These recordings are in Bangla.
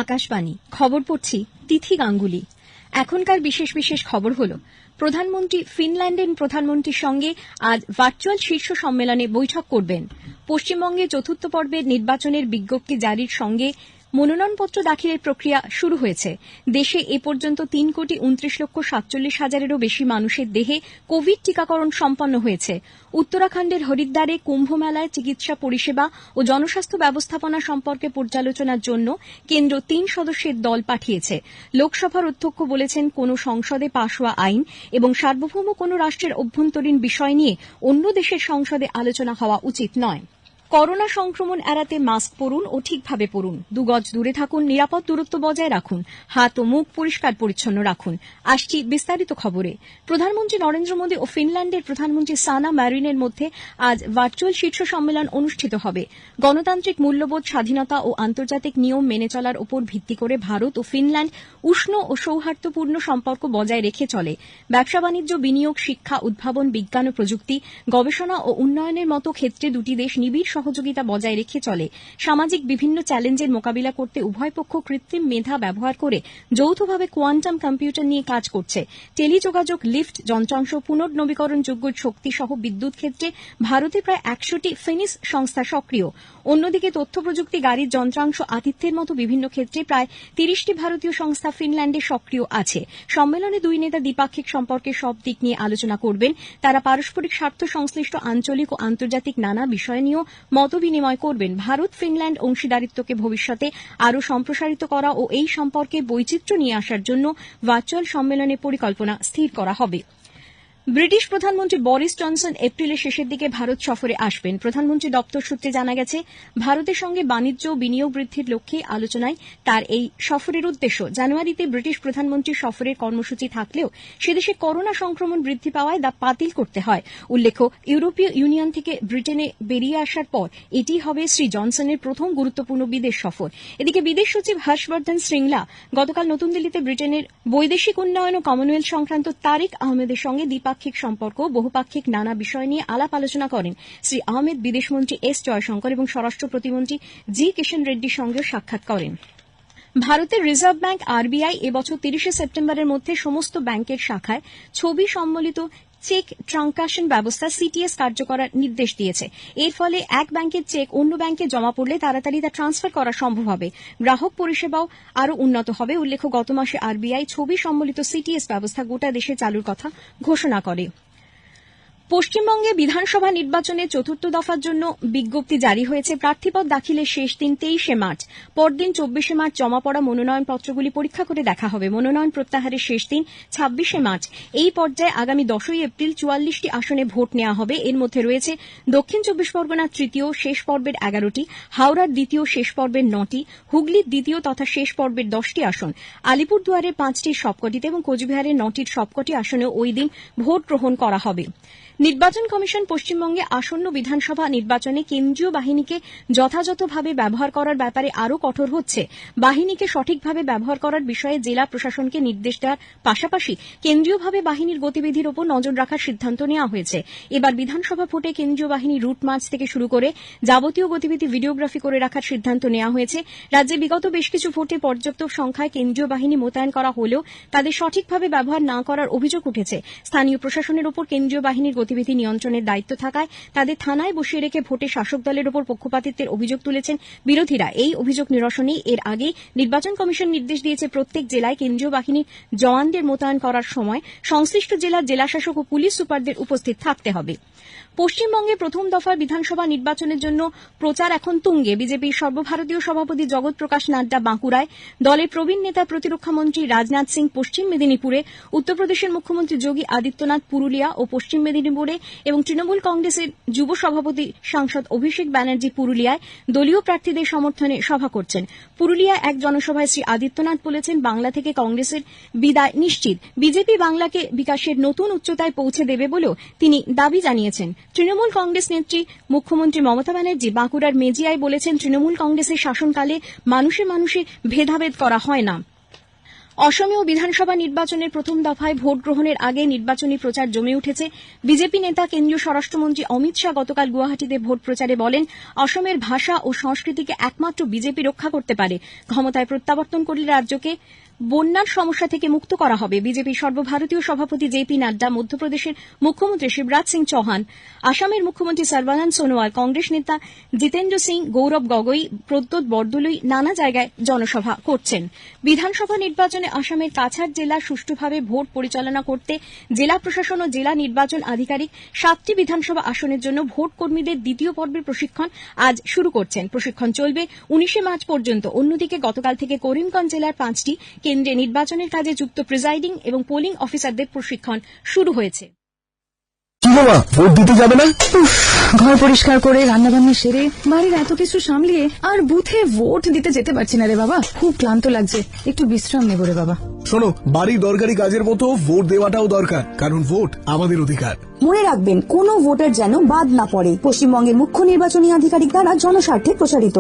আকাশবাণী খবর পড়ছি তিথি গাঙ্গুলি। এখনকার বিশেষ বিশেষ খবর হলো, প্রধানমন্ত্রী ফিনল্যান্ডের প্রধানমন্ত্রীর সঙ্গে আজ ভার্চুয়াল শীর্ষ সম্মেলনে বৈঠক করবেন। পশ্চিমবঙ্গে চতুর্থ পর্বের নির্বাচনের বিজ্ঞপ্তি জারির সঙ্গে মনোনয়নপত্র দাখিলের প্রক্রিয়া শুরু হয়েছে। দেশে এ পর্যন্ত 3,29,47,000-এরও বেশি মানুষের দেহে কোভিড টিকাকরণ সম্পন্ন হয়েছে। উত্তরাখণ্ডের হরিদ্বারে কুম্ভ মেলায় চিকিৎসা পরিষেবা ও জনস্বাস্থ্য ব্যবস্থাপনা সম্পর্কে পর্যালোচনার জন্য কেন্দ্র 3 সদস্যের দল পাঠিয়েছে। লোকসভার অধ্যক্ষ বলেছেন, কোন সংসদে পাশ হওয়া আইন এবং সার্বভৌম কোন রাষ্ট্রের অভ্যন্তরীণ বিষয় নিয়ে অন্য দেশের সংসদে আলোচনা হওয়া উচিত নয়। করোনা সংক্রমণ এড়াতে মাস্ক পরুন ও ঠিকভাবে পরুন, 2 গজ দূরে থাকুন, নিরাপদ দূরত্ব বজায় রাখুন, হাত ও মুখ পরিষ্কার পরিচ্ছন্ন রাখুন। আসছি বিস্তারিত খবরে। প্রধানমন্ত্রী নরেন্দ্র মোদী ও ফিনল্যান্ডের প্রধানমন্ত্রী সানা ম্যারিনের মধ্যে আজ ভার্চুয়াল শীর্ষ সম্মেলন অনুষ্ঠিত হবে। গণতান্ত্রিক মূল্যবোধ, স্বাধীনতা ও আন্তর্জাতিক নিয়ম মেনে চলার উপর ভিত্তি করে ভারত ও ফিনল্যান্ড উষ্ণ ও সৌহার্দ্যপূর্ণ সম্পর্ক বজায় রেখে চলে। ব্যবসা বাণিজ্য, বিনিয়োগ, শিক্ষা, উদ্ভাবন, বিজ্ঞান ও প্রযুক্তি, গবেষণা ও উন্নয়নের মতো ক্ষেত্রে দুটি দেশ নিবিড় সহযোগিতা বজায় রেখে চলে। সামাজিক বিভিন্ন চ্যালেঞ্জের মোকাবিলা করতে উভয় পক্ষ কৃত্রিম মেধা ব্যবহার করে যৌথভাবে কোয়ান্টাম কম্পিউটার নিয়ে কাজ করছে। টেলিযোগাযোগ, লিফট, যন্ত্রাংশ, পুনর্নবীকরণযোগ্য শক্তি সহ বিদ্যুৎ ক্ষেত্রে ভারতে প্রায় 100টি ফিনিশ সংস্থা সক্রিয়। অন্যদিকে তথ্য প্রযুক্তি, গাড়ির যন্ত্রাংশ, আতিথ্যের মতো বিভিন্ন ক্ষেত্রে প্রায় 30টি ভারতীয় সংস্থা ফিনল্যান্ডে সক্রিয় আছে। সম্মেলনে দুই নেতা দ্বিপাক্ষিক সম্পর্কের সব দিক নিয়ে আলোচনা করবেন। তারা পারস্পরিক স্বার্থ সংশ্লিষ্ট আঞ্চলিক ও আন্তর্জাতিক নানা বিষয় নিয়েও মতবিনিময় করবেন। ভারত ফিনল্যান্ড অংশীদারিত্বকে ভবিষ্যতে আরও সম্প্রসারিত করা ও এই সম্পর্কে বৈচিত্র্য নিয়ে আসার জন্য ভার্চুয়াল সম্মেলনে পরিকল্পনা স্থির করা হবে। ব্রিটিশ প্রধানমন্ত্রী বরিস জনসন এপ্রিলের শেষের দিকে ভারত সফরে আসবেন। প্রধানমন্ত্রী দপ্তর সূত্রে জানা গেছে, ভারতের সঙ্গে বাণিজ্য ও বিনিয়োগ বৃদ্ধির লক্ষ্যে আলোচনায় তার এই সফরের উদ্দেশ্য। জানুয়ারিতে ব্রিটিশ প্রধানমন্ত্রীর সফরের কর্মসূচি থাকলেও সেদেশে করোনা সংক্রমণ বৃদ্ধি পাওয়ায় তা বাতিল করতে হয়। উল্লেখ্য, ইউরোপীয় ইউনিয়ন থেকে ব্রিটেনে বেরিয়ে আসার পর এটি হবে শ্রী জনসনের প্রথম গুরুত্বপূর্ণ বিদেশ সফর। এদিকে বিদেশ সচিব হর্ষবর্ধন শ্রিংলা গতকাল নতুন দিল্লিতে ব্রিটেনের বৈদেশিক উন্নয়ন ও কমনওয়েলথ সংক্রান্ত তারিক আহমেদের সঙ্গে দ্বিপাক্ষিক সম্পর্ক, বহুপাক্ষিক নানা বিষয় নিয়ে আলাপ আলোচনা করেন। শ্রী আহমেদ বিদেশমন্ত্রী এস জয়শঙ্কর এবং স্বরাষ্ট্র প্রতিমন্ত্রী জি কিষেন রেড্ডির সঙ্গেও সাক্ষাৎ করেন। ভারতের রিজার্ভ ব্যাঙ্ক আরবিআই এবছর 30শে সেপ্টেম্বরের মধ্যে সমস্ত ব্যাংকের শাখায় ছবি সম্বলিত চেক ট্রানজাকশন ব্যবস্থা সিটিএস কার্য করার নির্দেশ দিয়েছে। এর ফলে এক ব্যাংকের চেক অন্য ব্যাংকে জমা পড়লে তাড়াতাড়ি তা ট্রান্সফার করা সম্ভব হবে। গ্রাহক পরিষেবাও আরও উন্নত হবে। উল্লেখ্য, গত মাসে আরবিআই ছবি সম্বলিত সিটিএস ব্যবস্থা গোটা দেশে চালুর কথা ঘোষণা করে। পশ্চিমবঙ্গে বিধানসভা নির্বাচনের চতুর্থ দফার জন্য বিজ্ঞপ্তি জারি হয়েছে। প্রার্থীপদ দাখিলের শেষ দিন 23শে মার্চ। পরদিন 24শে মার্চ জমা পড়া মনোনয়নপত্রগুলি পরীক্ষা করে দেখা হবে। মনোনয়ন প্রত্যাহারের শেষ দিন 26শে মার্চ। এই পর্যায়ে আগামী 10ই এপ্রিল 44টি আসনে ভোট নেওয়া হবে। এর মধ্যে রয়েছে দক্ষিণ 24 পরগনার তৃতীয় শেষ পর্বের 11টি, হাওড়ার দ্বিতীয় শেষ পর্বের 9টি, হুগলির দ্বিতীয় তথা শেষ পর্বের 10টি আসন, আলিপুরদুয়ারের 5টির সবকটিতে এবং কোচবিহারের 9টির সবকটি আসনে ওই দিন ভোট গ্রহণ করা হবে। নির্বাচন কমিশন পশ্চিমবঙ্গে আসন্ন বিধানসভা নির্বাচনে কেন্দ্রীয় বাহিনীকে যথাযথভাবে ব্যবহার করার ব্যাপারে আরও কঠোর হচ্ছে। বাহিনীকে সঠিকভাবে ব্যবহার করার বিষয়ে জেলা প্রশাসনকে নির্দেশ দেওয়ার পাশাপাশি কেন্দ্রীয়ভাবে বাহিনীর গতিবিধির ওপর নজর রাখার সিদ্ধান্ত নেওয়া হয়েছে। এবার বিধানসভা ভোটে কেন্দ্রীয় বাহিনী রুট মার্চ থেকে শুরু করে যাবতীয় গতিবিধি ভিডিওগ্রাফি করে রাখার সিদ্ধান্ত নেওয়া হয়েছে। রাজ্যে বিগত বেশ কিছু ভোটে পর্যাপ্ত সংখ্যায় কেন্দ্রীয় বাহিনী মোতায়েন করা হলেও তাদের সঠিকভাবে ব্যবহার না করার অভিযোগ উঠেছে। স্থানীয় প্রশাসনের ওপর কেন্দ্রীয় বাহিনীর গতিবিধি নিয়ন্ত্রণের দায়িত্ব থাকায় তাদের থানায় বসিয়ে রেখে ভোটে শাসক দলের ওপর পক্ষপাতিত্বের অভিযোগ তুলেছেন বিরোধীরা। এই অভিযোগ নিরসনেই এর আগে নির্বাচন কমিশন নির্দেশ দিয়েছে, প্রত্যেক জেলায় কেন্দ্রীয় বাহিনীর জওয়ানদের মোতায়েন করার সময় সংশ্লিষ্ট জেলার জেলাশাসক ও পুলিশ সুপারদের উপস্থিত থাকতে হবে। পশ্চিমবঙ্গে প্রথম দফার বিধানসভা নির্বাচনের জন্য প্রচার এখন তুঙ্গে। বিজেপির সর্বভারতীয় সভাপতি জগৎ প্রকাশ নাড্ডা বাঁকুড়ায়, দলের প্রবীণ নেতা প্রতিরক্ষা মন্ত্রী রাজনাথ সিং পশ্চিম মেদিনীপুরে, উত্তরপ্রদেশের মুখ্যমন্ত্রী যোগী আদিত্যনাথ পুরুলিয়া ও পশ্চিম মেদিনীপুরে এবং তৃণমূল কংগ্রেসের যুব সভাপতি সাংসদ অভিষেক ব্যানার্জি পুরুলিয়ায় দলীয় প্রার্থীদের সমর্থনে সভা করছেন। পুরুলিয়ায় এক জনসভায় শ্রী আদিত্যনাথ বলেছেন, বাংলা থেকে কংগ্রেসের বিদায় নিশ্চিত। বিজেপি বাংলাকে বিকাশের নতুন উচ্চতায় পৌঁছে দেবে বলেও তিনি দাবি জানিয়েছেন। তৃণমূল কংগ্রেস নেত্রী মুখ্যমন্ত্রী মমতা ব্যানার্জি বাঁকুড়ার মেজিয়ায় বলেছেন, তৃণমূল কংগ্রেসের শাসনকালে মানুষে মানুষে ভেদাভেদ করা হয় না। অসমীয় বিধানসভা নির্বাচনের প্রথম দফায় ভোট গ্রহণের আগে নির্বাচনী প্রচার জমে উঠেছে। বিজেপি নেতা কেন্দ্রীয় স্বরাষ্ট্রমন্ত্রী অমিত শাহ গতকাল গুয়াহাটিতে ভোট প্রচারে বলেন, অসমের ভাষা ও সংস্কৃতিকে একমাত্র বিজেপি রক্ষা করতে পারে। ক্ষমতায় প্রত্যাবর্তন করলে রাজ্যকে বন্যার সমস্যা থেকে মুক্ত করা হবে। বিজেপির সর্বভারতীয় সভাপতি জেপি নাড্ডা, মধ্যপ্রদেশের মুখ্যমন্ত্রী শিবরাজ সিং চৌহান, আসামের মুখ্যমন্ত্রী সর্বানন্দ সোনোয়াল, কংগ্রেস নেতা জিতেন্দ্র সিং, গৌরব গগৈ, প্রদ্যোৎ বরদলৈ নানা জায়গায় জনসভা করছেন। বিধানসভা নির্বাচনে আসামের কাছাড় জেলা সুষ্ঠুভাবে ভোট পরিচালনা করতে জেলা প্রশাসন ও জেলা নির্বাচন আধিকারিক 7টি বিধানসভা আসনের জন্য ভোট কর্মীদের দ্বিতীয় পর্বের প্রশিক্ষণ আজ শুরু করছেন। প্রশিক্ষণ চলবে 19 মার্চ পর্যন্ত। অন্যদিকে গতকাল থেকে করিমগঞ্জ জেলার 5টি কেন্দ্রে নির্বাচনের কাজে যুক্ত প্রিজাইডিং এবং পোলিং অফিসারদের প্রশিক্ষণ শুরু হয়েছে। ভোট দিতে যাবে না? ঘর পরিষ্কার করে রান্নাবান্না সেরে বাড়ির এত কিছু সামলিয়ে আর বুথে ভোট দিতে যেতে পারছি না রে বাবা। খুব ক্লান্ত লাগছে, একটু বিশ্রাম নেবো রে বাবা। শোনো, বাড়ির দরকারি কাজের মতো ভোট দেওয়াটাও দরকার, কারণ ভোট আমাদের অধিকার। মনে রাখবেন, কোনো ভোটার যেন বাদ না পড়ে। পশ্চিমবঙ্গের মুখ্য নির্বাচনী আধিকারিক দ্বারা জনস্বার্থে প্রচারিত।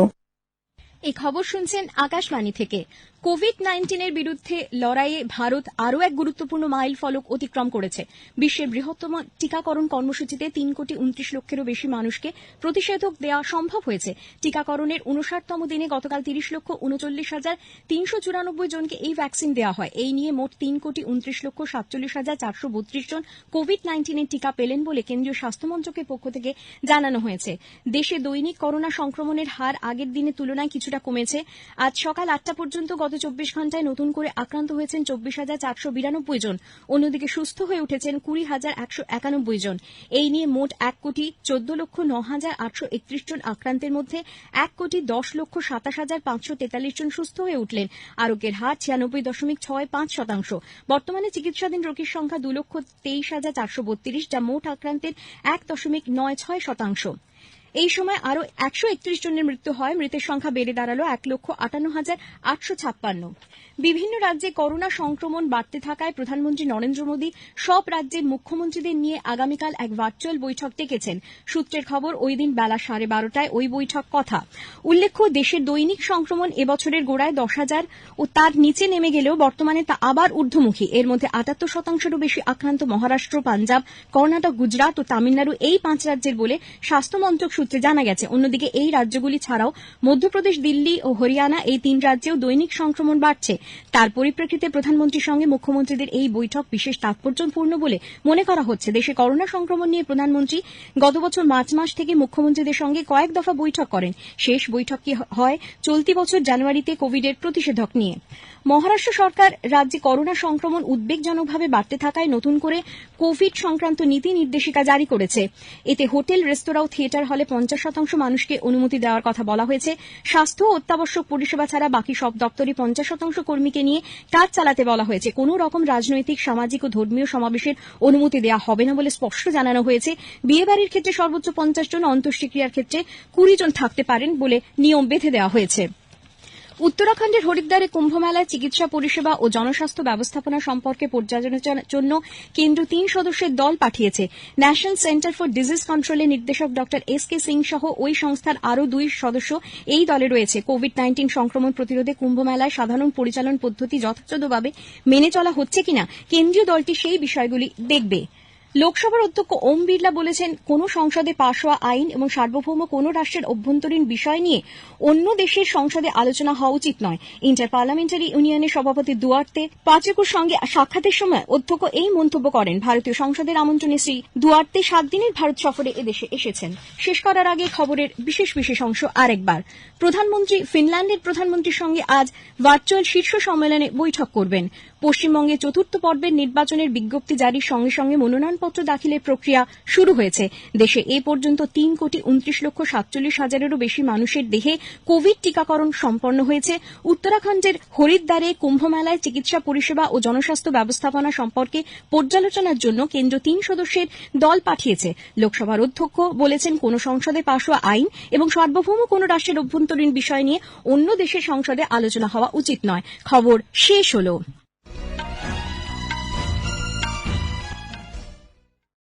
এই খবর শুনছেন আকাশবাণী থেকে। কোভিড-19 বিরুদ্ধে লড়াইয়ে ভারত আরও এক গুরুত্বপূর্ণ মাইল ফলক অতিক্রম করেছে। বিশ্বের বৃহত্তম টিকাকরণ কর্মসূচিতে 3,29 লক্ষেরও বেশি মানুষকে প্রতিষেধক দেওয়া সম্ভব হয়েছে। টিকাকরণের 59তম দিনে গতকাল 30,39,394 জনকে এই ভ্যাকসিন দেওয়া হয়। এই নিয়ে মোট 3,29,47,432 জন কোভিড-19 টিকা পেলেন বলে কেন্দ্রীয় স্বাস্থ্য মন্ত্রকের পক্ষ থেকে জানানো হয়েছে। দেশে দৈনিক করোনা সংক্রমণের হার আগের দিনের তুলনায় কিছুটা কমেছে। আজ সকাল 8টা পর্যন্ত গত 24 ঘন্টায় নতুন করে আক্রান্ত হয়েছেন 24,492 জন। অন্যদিকে সুস্থ হয়ে উঠেছেন 20,191 জন। এই নিয়ে মোট 1,14,09,831 জন আক্রান্তের মধ্যে 1,10,27,543 জন সুস্থ হয়ে উঠলেন। আরোগ্যের হার 96.65%। বর্তমানে চিকিৎসাধীন রোগীর সংখ্যা 2,23,432, যা মোট আক্রান্তের 1.96%। এই সময় আরও 131 জনের মৃত্যু হয়। মৃতের সংখ্যা বেড়ে দাঁড়ালো 1,58,856। বিভিন্ন রাজ্যে করোনা সংক্রমণ বাড়তে থাকায় প্রধানমন্ত্রী নরেন্দ্র মোদী সব রাজ্যের মুখ্যমন্ত্রীদের নিয়ে আগামীকাল এক ভার্চুয়াল বৈঠক ডেকেছেন। সূত্রের খবর, ওই দিন বেলা 12:30টায় ওই বৈঠক কথা। উল্লেখ্য, দেশের দৈনিক সংক্রমণ এবছরের গোড়ায় 10,000 ও তার নিচে নেমে গেলেও বর্তমানে তা আবার ঊর্ধ্বমুখী। এর মধ্যে 78%-রও বেশি আক্রান্ত মহারাষ্ট্র, পাঞ্জাব, কর্ণাটক, গুজরাট ও তামিলনাড়ু, এই 5 রাজ্যের বলে স্বাস্থ্য মন্ত্রক সূত্রে জানা গেছে। অন্যদিকে এই রাজ্যগুলি ছাড়াও মধ্যপ্রদেশ, দিল্লি ও হরিয়ানা, এই 3 রাজ্যেও দৈনিক সংক্রমণ বাড়ছে। তার পরিপ্রেক্ষিতে প্রধানমন্ত্রীর সঙ্গে মুখ্যমন্ত্রীদের এই বৈঠক বিশেষ তাৎপর্যপূর্ণ বলে মনে করা হচ্ছে। দেশে করোনা সংক্রমণ নিয়ে প্রধানমন্ত্রী গত বছর মার্চ মাস থেকে মুখ্যমন্ত্রীদের সঙ্গে কয়েক দফা বৈঠক করেন। শেষ বৈঠকটি হয় চলতি বছর জানুয়ারিতে কোভিডের প্রতিষেধক নিয়ে। মহারাষ্ট্র সরকার রাজ্যে করোনা সংক্রমণ উদ্বেগজনকভাবে বাড়তে থাকায় নতুন করে কোভিড সংক্রান্ত নীতি নির্দেশিকা জারি করেছে। এতে হোটেল, রেস্তোরাঁ ও থিয়েটার হলে 50% মানুষকে অনুমতি দেওয়ার কথা বলা হয়েছে। স্বাস্থ্য ও অত্যাবশ্যক পরিষেবা ছাড়া বাকি সব দপ্তরে 50% কর্মীকে নিয়ে কাজ চালাতে বলা হয়েছে। কোনো রকম রাজনৈতিক, সামাজিক ও ধর্মীয় সমাবেশের অনুমতি দেওয়া হবে না বলে স্পষ্ট জানানো হয়েছে। বিয়েবাড়ির ক্ষেত্রে সর্বোচ্চ 50 জন, অন্ত্যেষ্টিক্রিয়ার ক্ষেত্রে 20 জন থাকতে পারেন বলে নিয়ম বেঁধে দেওয়া হয়েছে। উত্তরাখণ্ডের হরিদ্বারে কুম্ভমেলায় চিকিৎসা পরিষেবা ও জনস্বাস্থ্য ব্যবস্থাপনা সম্পর্কে পর্যালোচনার জন্য কেন্দ্র 3 সদস্যের দল পাঠিয়েছে। ন্যাশনাল সেন্টার ফর ডিজিজ কন্ট্রোলের নির্দেশক ডক্টর এস.কে. সিং সহ ওই সংস্থার আরও 2 সদস্য এই দলে রয়েছে। কোভিড-19 সংক্রমণ প্রতিরোধে কুম্ভমেলায় সাধারণ পরিচালন পদ্ধতি যথাযথভাবে মেনে চলা হচ্ছে কিনা কেন্দ্রীয় দলটি সেই বিষয়গুলি দেখবে। লোকসভার অধ্যক্ষ ওম বিড়লা বলেছেন, কোন সংসদে পাশ হওয়া আইন এবং সার্বভৌম কোন রাষ্ট্রের অভ্যন্তরীণ বিষয় নিয়ে অন্য দেশের সংসদে আলোচনা হওয়া উচিত নয়। ইন্টার পার্লামেন্টারি ইউনিয়নের সভাপতি দুয়ার্তে পাচেকোর সঙ্গে সাক্ষাতের সময় অধ্যক্ষ এই মন্তব্য করেন। ভারতীয় সংসদের আমন্ত্রণে শ্রী দুয়ার্তে 7 দিনের ভারত সফরে এদেশে এসেছেন। শেষ করার আগে খবরের বিশেষ অংশ আরেকবার। প্রধানমন্ত্রী ফিনল্যান্ডের প্রধানমন্ত্রীর সঙ্গে আজ ভার্চুয়াল শীর্ষ সম্মেলনে বৈঠক করবেন। পশ্চিমবঙ্গে 4র্থ পর্বের নির্বাচনের বিজ্ঞপ্তি জারির সঙ্গে সঙ্গে মনোনয়নপত্র দাখিলের প্রক্রিয়া শুরু হয়েছে। দেশে এ পর্যন্ত 3,29,47,000-এরও বেশি মানুষের দেহে কোভিড টিকাকরণ সম্পন্ন হয়েছে। উত্তরাখণ্ডের হরিদ্বারে কুম্ভমেলায় চিকিৎসা পরিষেবা ও জনস্বাস্থ্য ব্যবস্থাপনা সম্পর্কে পর্যালোচনার জন্য কেন্দ্র 3 সদস্যের দল পাঠিয়েছে। লোকসভার অধ্যক্ষ বলেছেন, কোন সংসদে পাশ হওয়া আইন এবং সার্বভৌম কোন রাষ্ট্রের অভ্যন্তরীণ বিষয় নিয়ে অন্য দেশের সংসদে আলোচনা হওয়া উচিত নয়। খবর শেষ হলো।